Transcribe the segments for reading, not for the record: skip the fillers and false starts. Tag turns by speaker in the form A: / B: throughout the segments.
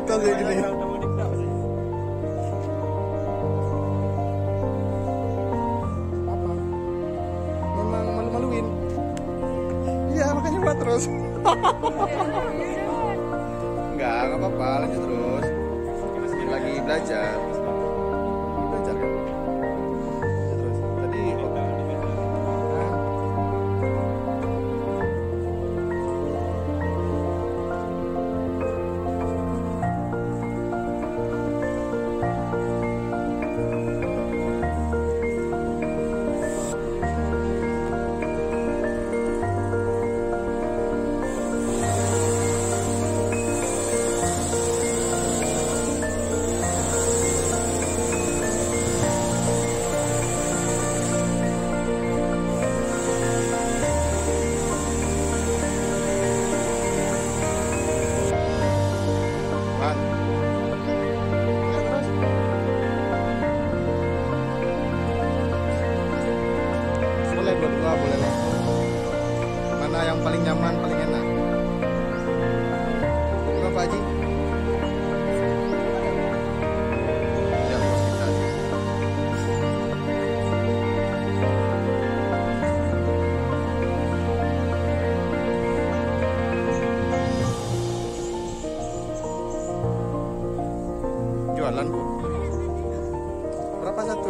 A: kalau kayak gini. Apa? Memang malu-maluin. Iya, makanya buat terus. Enggak apa-apa, lanjut terus. Masih lagi belajar. Belajar kan? Terus tadi berdua boleh lah. Mana yang paling nyaman, paling enak? Enggak Pak Haji? Ya, bos kita. Jualan Bu? Berapa satu?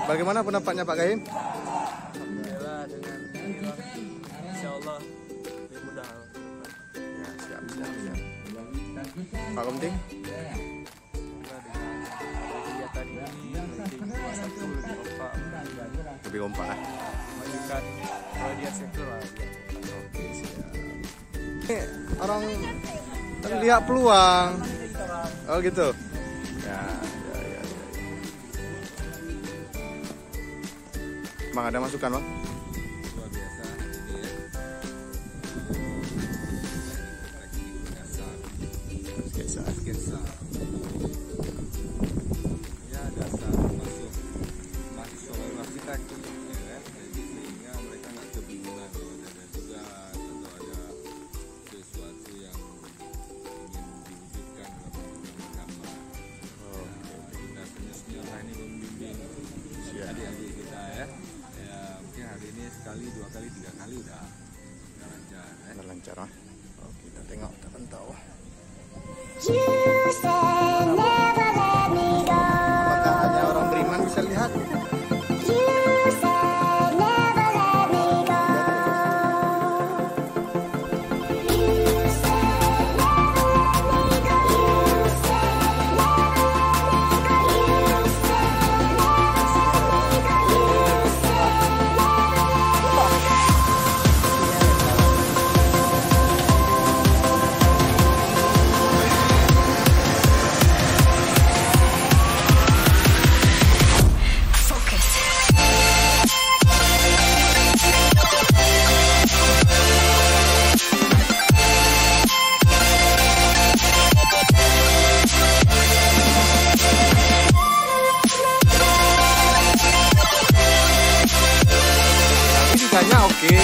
A: Bagaimana pendapatnya Pak Gaim?
B: Alhamdulillah, dengan insya Allah lebih mudah.
A: Ya, siap. Pak Komting?
B: Kegiatan ini lebih kompak.
A: Lebih kompak.
B: menunjukkan kalau dia secure lah.
A: Oke, siap. Ini orang lihat peluang. Oh gitu. Ya. Bang, ada masukan, Bang?
C: Luar biasa ini ya. Sketsa. Ya dasar masuk mahasiswa baru arsitek ya kan. Jadi sehingga mereka nggak kebingungan kalau ada tugas atau ada sesuatu yang ingin diwujudkan dalam gambar. Kita senior ini membimbing adik-adik kita ya. Ya mungkin hari ini sekali, 2 kali, 3 kali udah lancar ya.
A: Udah lancar, Bang. Oke, kita tengok, kita pantau. Apakah hanya orang beriman bisa lihat? Sisanya oke.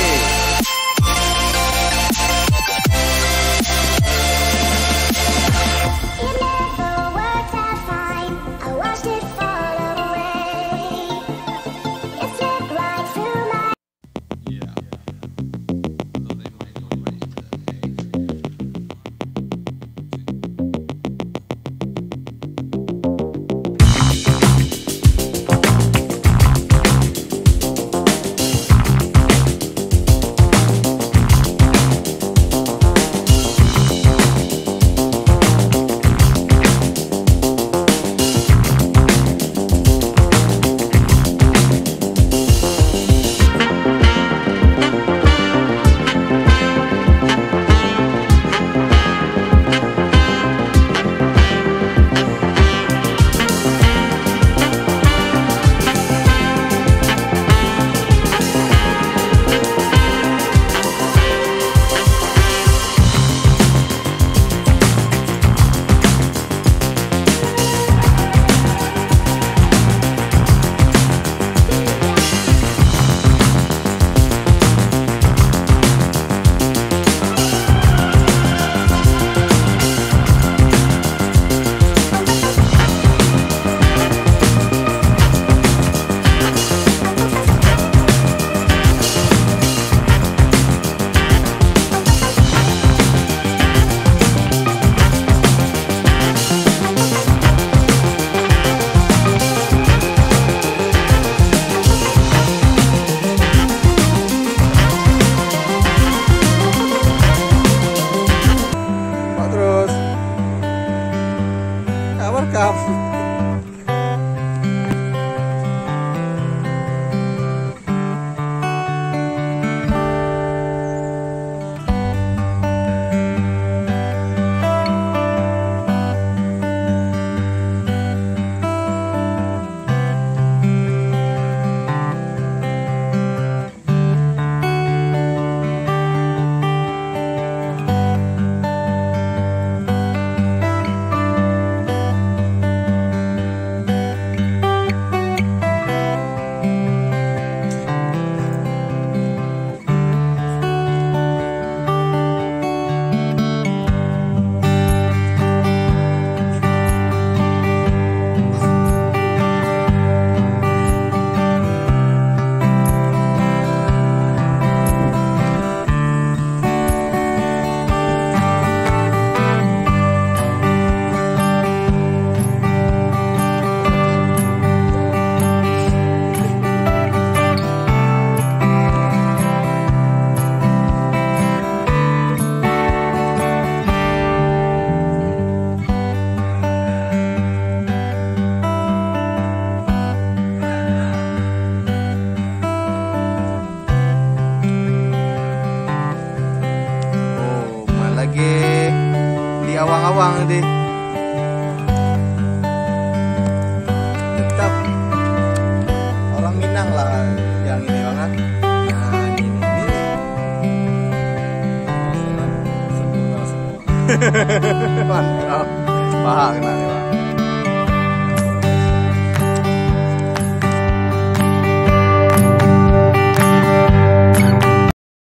A: Karawang nanti. Tetap orang Minang lah yang ini banget. Nah, ini.
C: sempurna semua.
A: Mantap. Paham kenapa?